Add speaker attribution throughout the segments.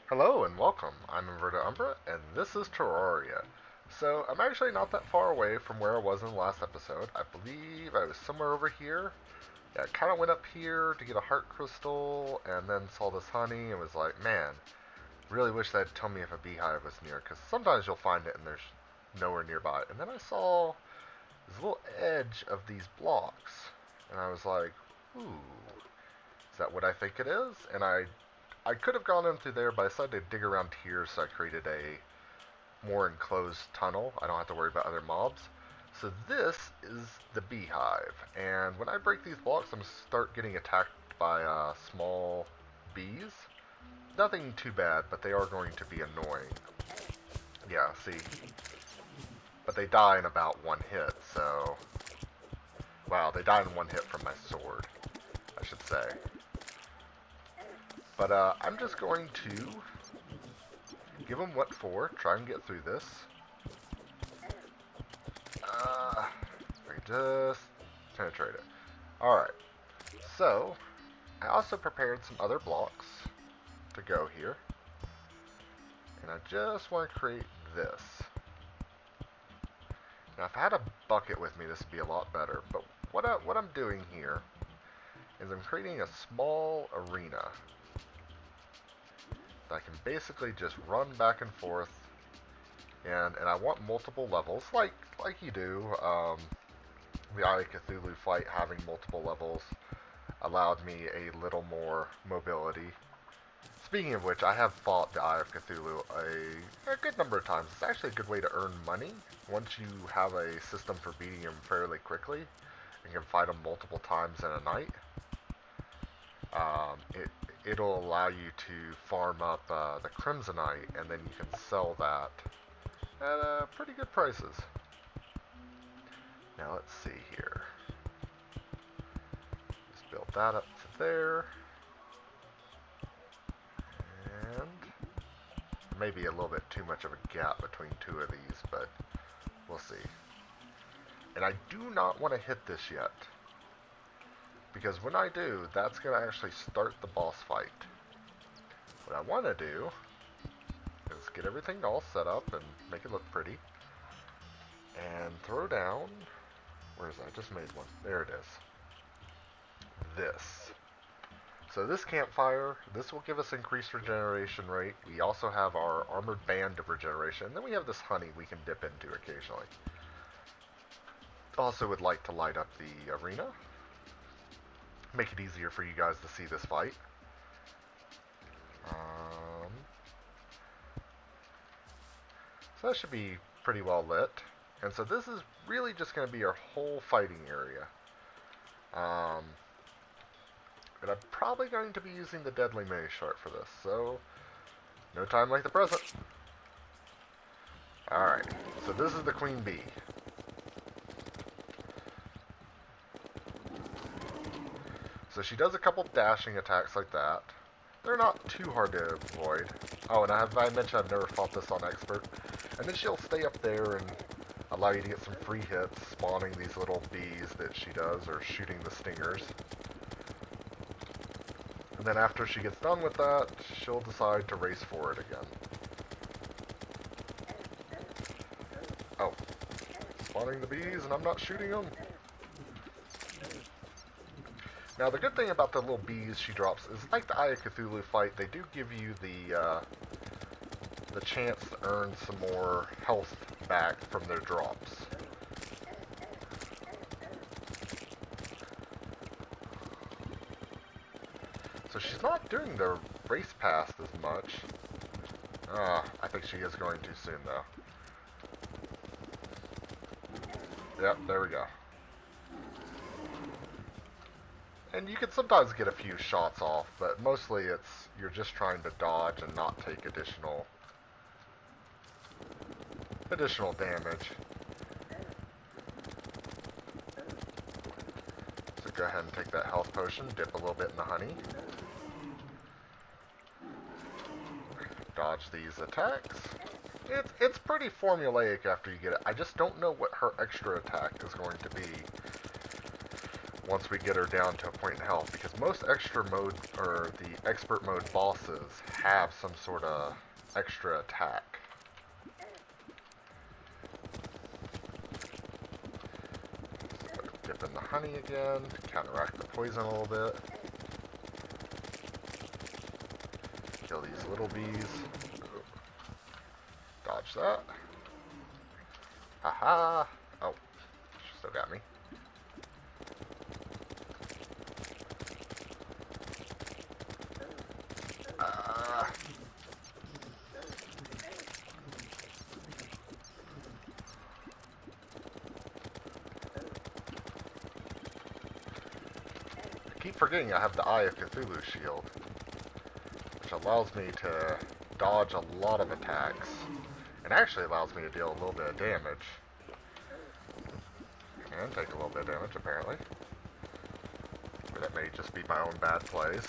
Speaker 1: Hello and welcome. I'm Terraria Umbra, and this is Terraria. So, I'm actually not that far away from where I was in the last episode. I believe I was somewhere over here. Yeah, I kind of went up here to get a heart crystal, and then saw this honey, and was like, man, really wish they'd tell me if a beehive was near, because sometimes you'll find it and there's nowhere nearby. And then I saw this little edge of these blocks, and I was like, ooh, is that what I think it is? And I could have gone in through there, but I decided to dig around here, so I created a more enclosed tunnel. I don't have to worry about other mobs. So this is the beehive, and when I break these blocks, I'm going to start getting attacked by small bees. Nothing too bad, but they are going to be annoying. Yeah, see? But they die in about one hit, so... Wow, they die in one hit from my sword, I should say. But I'm just going to give them what for, try and get through this. I can just penetrate it. Alright, so I also prepared some other blocks to go here. And I just want to create this. Now if I had a bucket with me, this would be a lot better. But what I'm doing here is I'm creating a small arena that I can basically just run back and forth, and I want multiple levels, like you do. The Eye of Cthulhu fight having multiple levels allowed me a little more mobility. Speaking of which, I have fought the Eye of Cthulhu a good number of times. It's actually a good way to earn money once you have a system for beating him fairly quickly and can fight him multiple times in a night. It'll allow you to farm up the Crimsonite, and then you can sell that at pretty good prices. Now let's see here. Just build that up to there. And maybe a little bit too much of a gap between two of these, but we'll see. And I do not want to hit this yet, because when I do, that's going to actually start the boss fight. What I want to do is get everything all set up and make it look pretty. And throw down... Where is that? I just made one. There it is. This. So this campfire, this will give us increased regeneration rate. We also have our armored band of regeneration. And then we have this honey we can dip into occasionally. Also would like to light up the arena. Make it easier for you guys to see this fight. So that should be pretty well lit. And so this is really just going to be our whole fighting area. But I'm probably going to be using the Deadly Mage Shard for this, so no time like the present. Alright, so this is the Queen Bee. So she does a couple dashing attacks like that. They're not too hard to avoid. Oh, and I mentioned I've never fought this on Expert. And then she'll stay up there and allow you to get some free hits, spawning these little bees that she does, or shooting the stingers. And then after she gets done with that, she'll decide to race forward again. Oh. Spawning the bees, and I'm not shooting them. Now, the good thing about the little bees she drops is, like the Eye of Cthulhu fight, they do give you the chance to earn some more health back from their drops. So she's not doing the race past as much. I think she is going to soon, though. Yep, there we go. And you can sometimes get a few shots off, but mostly you're just trying to dodge and not take additional damage. So go ahead and take that health potion, dip a little bit in the honey. Dodge these attacks. It's pretty formulaic after you get it. I just don't know what her extra attack is going to be once we get her down to a point in health, because most extra mode, or the expert mode bosses have some sort of extra attack. So dip in the honey again, counteract the poison a little bit. Kill these little bees. Ooh. Dodge that. Haha! Oh, she still got me. I keep forgetting I have the Eye of Cthulhu shield, which allows me to dodge a lot of attacks, and actually allows me to deal a little bit of damage. And take a little bit of damage, apparently. Or that may just be my own bad plays.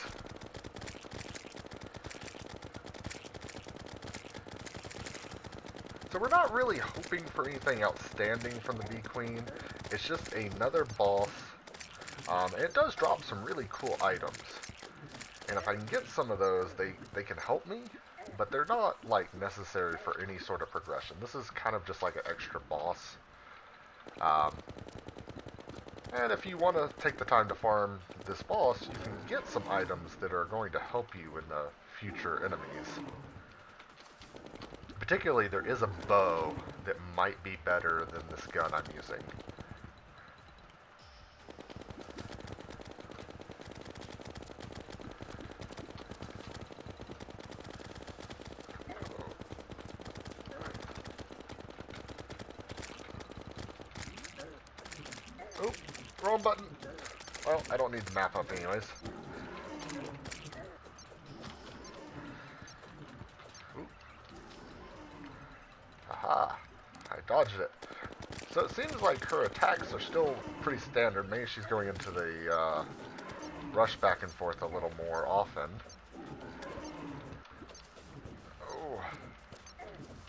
Speaker 1: So we're not really hoping for anything outstanding from the Bee Queen. It's just another boss. And it does drop some really cool items. And if I can get some of those, they can help me. But they're not, like, necessary for any sort of progression. This is kind of just like an extra boss. And if you want to take the time to farm this boss, you can get some items that are going to help you in the future enemies. Particularly, there is a bow that might be better than this gun I'm using. Oh, wrong button. Well, I don't need the map up anyways. Aha, I dodged it. So it seems like her attacks are still pretty standard. Maybe she's going into the rush back and forth a little more often. Oh,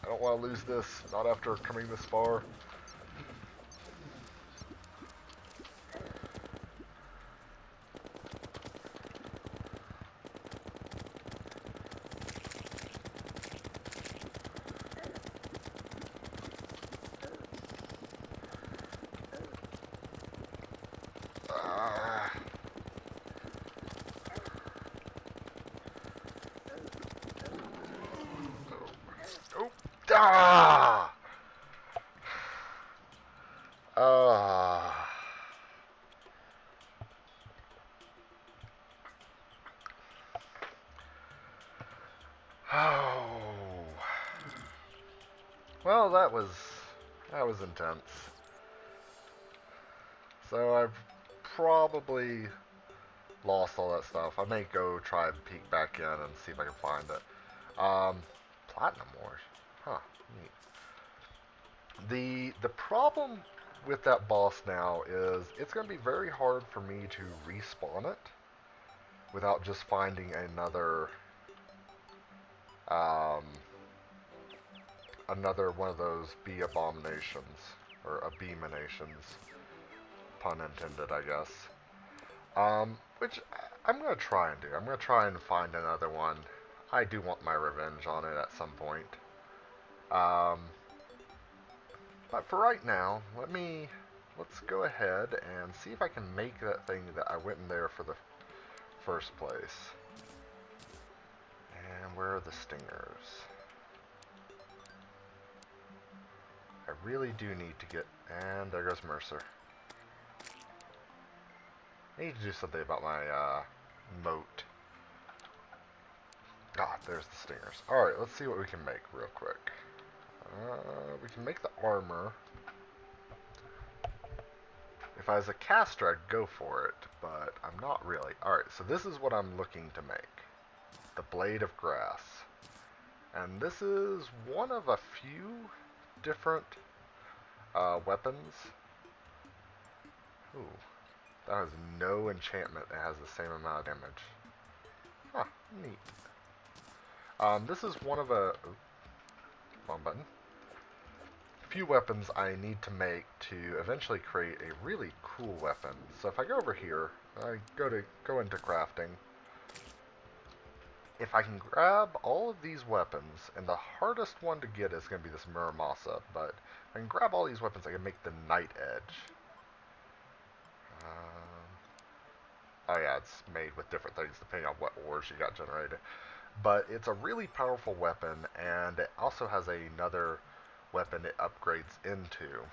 Speaker 1: I don't want to lose this, not after coming this far. Ah! Oh. Well, that was intense. So I've probably lost all that stuff. I may go try and peek back in and see if I can find it. Platinum ores. Huh, neat. The problem with that boss now is it's going to be very hard for me to respawn it without just finding another another one of those bee abominations, or abominations, pun intended, I guess. Which I'm going to try and do. I'm going to try and find another one. I do want my revenge on it at some point. But for right now, let's go ahead and see if I can make that thing that I went in there for the first place. And where are the stingers? I really do need to get... And there goes Mercer. I need to do something about my moat. Ah, there's the stingers. Alright, let's see what we can make real quick. We can make the armor. If I was a caster, I'd go for it, but I'm not really. Alright, so this is what I'm looking to make. The Blade of Grass. And this is one of a few different weapons. Ooh, that has no enchantment. It has the same amount of damage. Huh, neat. This is one of a... Wrong button. few weapons I need to make to eventually create a really cool weapon. So if I go over here, I go into crafting. If I can grab all of these weapons, and the hardest one to get is going to be this Muramasa, but if I can grab all these weapons, I can make the Knight Edge. Oh yeah, it's made with different things depending on what ores you got generated. But it's a really powerful weapon, and it also has another weapon it upgrades into.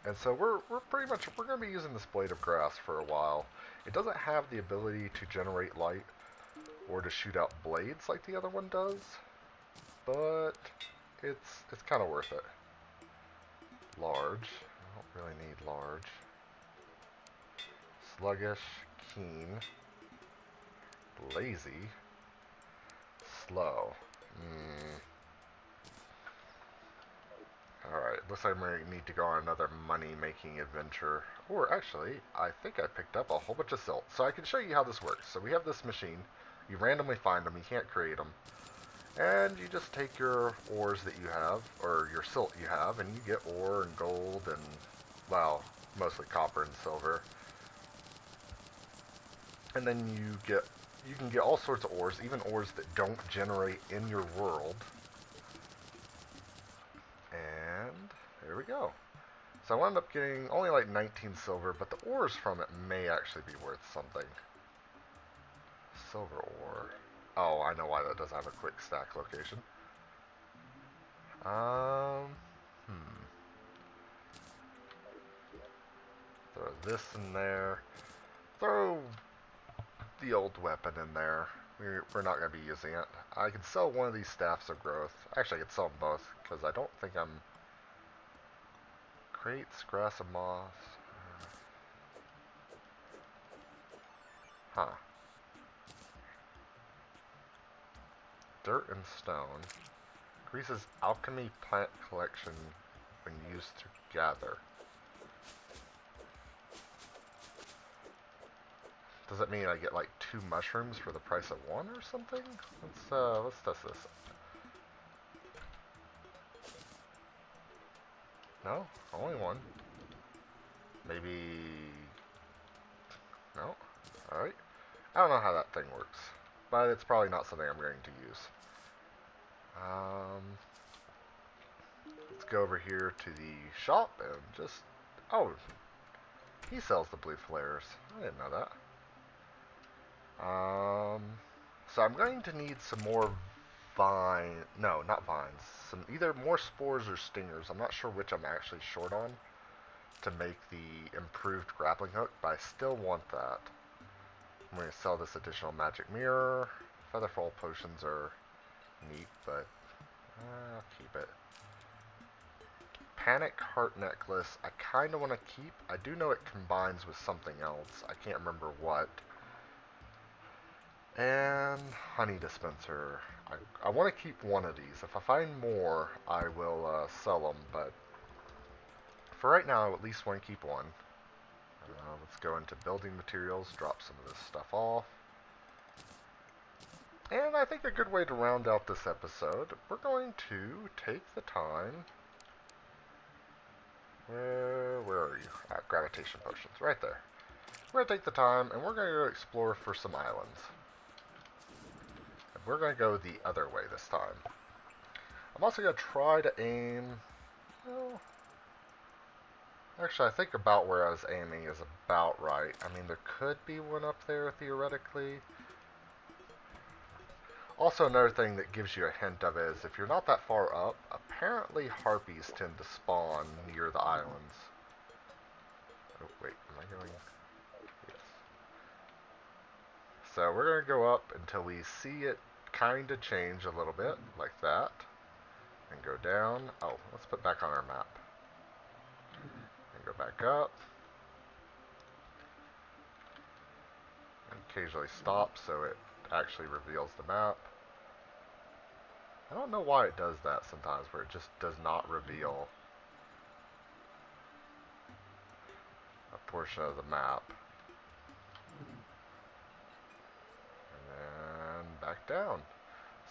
Speaker 1: And so we're going to be using this blade of grass for a while. It doesn't have the ability to generate light or to shoot out blades like the other one does, but it's kind of worth it. Large. I don't really need large. Sluggish, keen, lazy, slow. Alright, looks like we need to go on another money-making adventure. Or actually, I think I picked up a whole bunch of silt. So I can show you how this works. So we have this machine. You randomly find them. You can't create them. And you just take your ores that you have, or your silt you have, and you get ore and gold and, well, mostly copper and silver. And then you can get all sorts of ores, even ores that don't generate in your world. And there we go. So I wound up getting only like 19 silver, but the ores from it may actually be worth something. Silver ore. Oh, I know why that doesn't have a quick stack location. Throw this in there. Throw the old weapon in there. We're not going to be using it. I can sell one of these staffs of growth. Actually, I could sell them both, because I don't think I'm... Crates, grass, and moss. Huh. Dirt and stone. Increases alchemy plant collection when used to gather. Does that mean I get like 2 mushrooms for the price of 1 or something? Let's test this. No, only 1. Maybe... No? Alright. I don't know how that thing works, but it's probably not something I'm going to use. Let's go over here to the shop and just... Oh, he sells the blue flares. I didn't know that. So I'm going to need some more no, not vines. Some either more spores or stingers. I'm not sure which I'm actually short on to make the improved grappling hook, but I still want that. I'm going to sell this additional magic mirror. Featherfall potions are neat, but I'll keep it. Panic heart necklace, I kind of want to keep. I do know it combines with something else. I can't remember what. And honey dispenser. I want to keep one of these. If I find more, I will sell them, but for right now, I at least want to keep one. Let's go into building materials, drop some of this stuff off. And I think a good way to round out this episode, we're going to take the time... Where are you? Gravitation potions, right there. We're going to take the time, and we're going to go explore for some islands. And we're going to go the other way this time. I'm also going to try to aim... Well, actually, I think about where I was aiming is about right. I mean, there could be one up there, theoretically. Also, another thing that gives you a hint of it is if you're not that far up, apparently harpies tend to spawn near the islands. Oh, wait, am I going? Yes. So we're going to go up until we see it kind of change a little bit, like that. And go down. Oh, let's put back on our map. And go back up. And occasionally stop so it actually reveals the map. I don't know why it does that sometimes, where it just does not reveal a portion of the map. And then back down.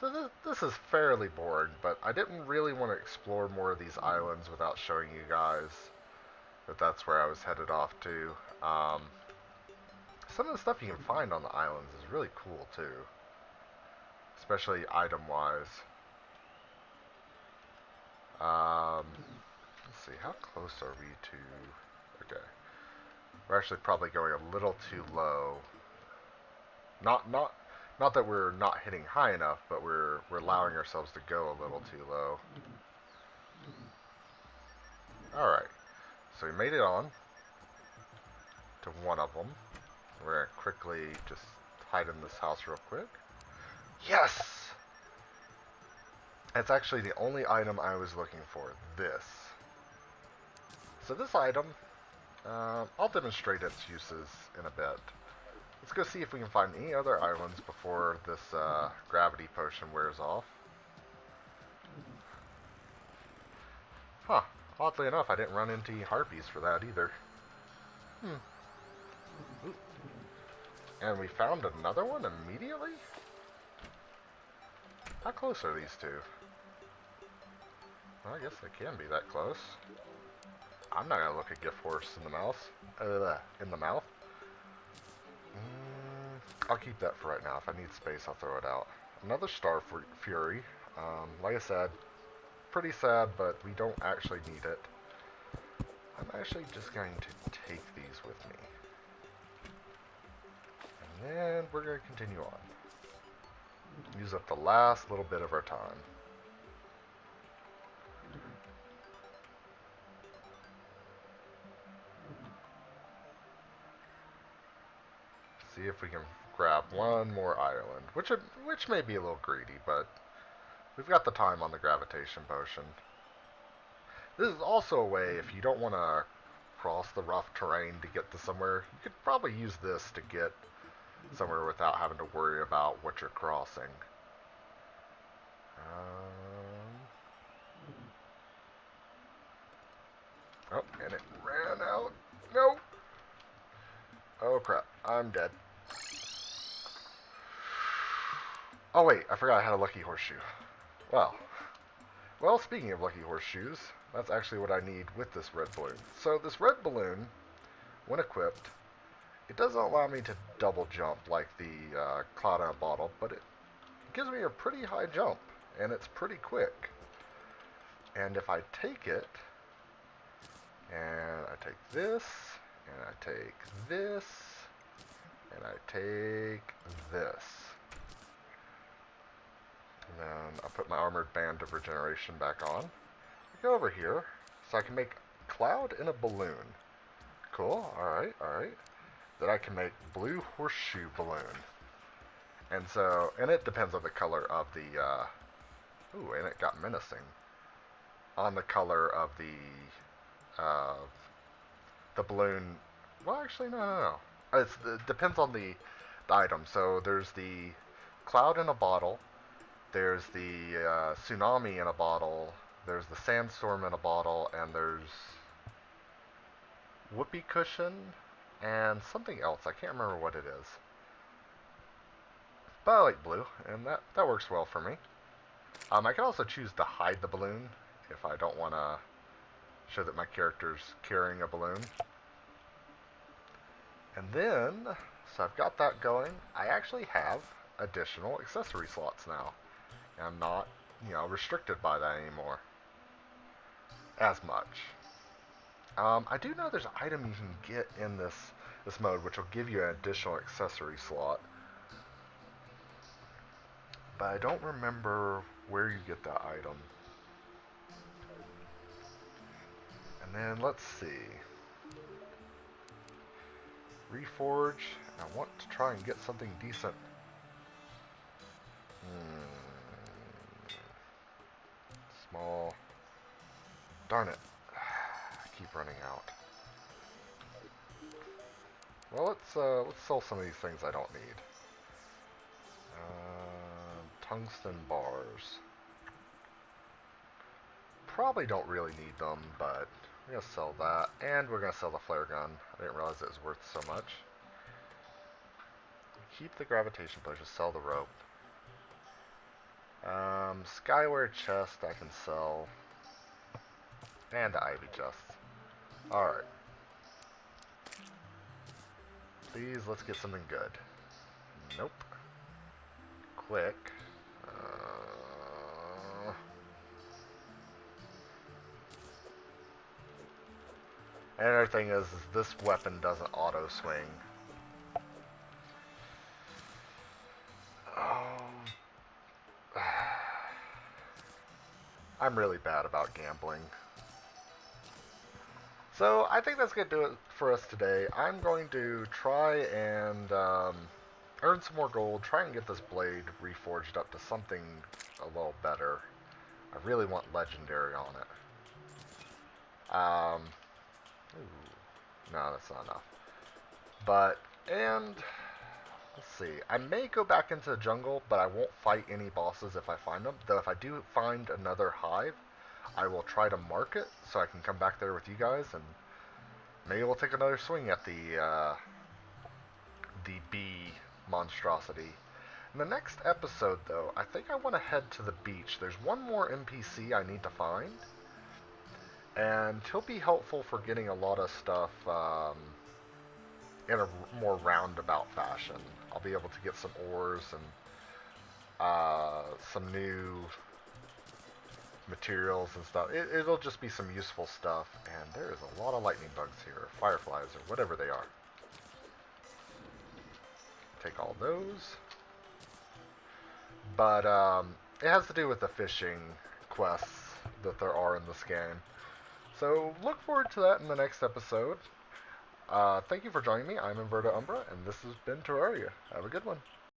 Speaker 1: So this is fairly boring, but I didn't really want to explore more of these islands without showing you guys that that's where I was headed off to. Some of the stuff you can find on the islands is really cool too, especially item-wise. Let's see, how close are we to... Okay. We're actually probably going a little too low. Not that we're not hitting high enough, but we're allowing ourselves to go a little too low. Alright, so we made it on to one of them. We're going to quickly just hide in this house real quick. Yes! It's actually the only item I was looking for, this. So this item, I'll demonstrate its uses in a bit. Let's go see if we can find any other islands before this gravity potion wears off. Huh. Oddly enough, I didn't run into any harpies for that either. Ooh. And we found another one immediately? How close are these two? Well, I guess they can be that close. I'm not gonna look a gift horse in the mouth. I'll keep that for right now. If I need space, I'll throw it out. Another Star Fury. Like I said, pretty sad, but we don't actually need it. I'm actually just going to take these with me. And then we're going to continue on. Use up the last little bit of our time. See if we can grab one more island, which may be a little greedy, but we've got the time on the gravitation potion. This is also a way, if you don't want to cross the rough terrain to get to somewhere, you could probably use this to get somewhere without having to worry about what you're crossing. Oh, and it ran out. No! Oh crap, I'm dead. Oh wait, I forgot I had a lucky horseshoe. Well, speaking of lucky horseshoes, that's actually what I need with this red balloon. So this red balloon, when equipped, it doesn't allow me to double jump like the cloud in a bottle, but it gives me a pretty high jump, and it's pretty quick. And if I take it, and I take this, and I take this, and I take this, and then I'll put my armored band of regeneration back on. I go over here, so I can make cloud in a balloon. Cool, alright. Then I can make blue horseshoe balloon. And it depends on the color of the, ooh, and it got menacing. On the color of the balloon, well actually, no. It depends on the item. So there's the cloud in a bottle, there's the tsunami in a bottle, there's the sandstorm in a bottle, and there's whoopee cushion and something else. I can't remember what it is. But I like blue, and that works well for me. I can also choose to hide the balloon if I don't want to show that my character's carrying a balloon. And then, so I've got that going. I actually have additional accessory slots now. And I'm not, restricted by that anymore. As much. I do know there's an item you can get in this mode which will give you an additional accessory slot. But I don't remember where you get that item. And then let's see. Reforge. I want to try and get something decent. Small. Darn it. I keep running out. Well, let's sell some of these things I don't need. Tungsten bars. Probably don't really need them, but we're going to sell that. And we're going to sell the flare gun. I didn't realize it was worth so much. Keep the gravitation potion, sell the rope. Skyware chest I can sell. And the ivy chest. Alright. Please, let's get something good. Nope. Quick. And another thing is this weapon doesn't auto swing. Oh. I'm really bad about gambling. So I think that's going to do it for us today. I'm going to try and earn some more gold, try and get this blade reforged up to something a little better. I really want legendary on it. Ooh, no, that's not enough. But, and, let's see. I may go back into the jungle, but I won't fight any bosses if I find them. Though if I do find another hive, I will try to mark it so I can come back there with you guys, and maybe we'll take another swing at the bee monstrosity. In the next episode, though, I think I want to head to the beach. There's one more NPC I need to find, and he'll be helpful for getting a lot of stuff in a more roundabout fashion. I'll be able to get some ores and some new materials and stuff. It'll just be some useful stuff, and there is a lot of lightning bugs here, or fireflies, or whatever they are. Take all those. But it has to do with the fishing quests that there are in this game. So look forward to that in the next episode. Thank you for joining me. I'm Inverted Umbra, and this has been Terraria. Have a good one.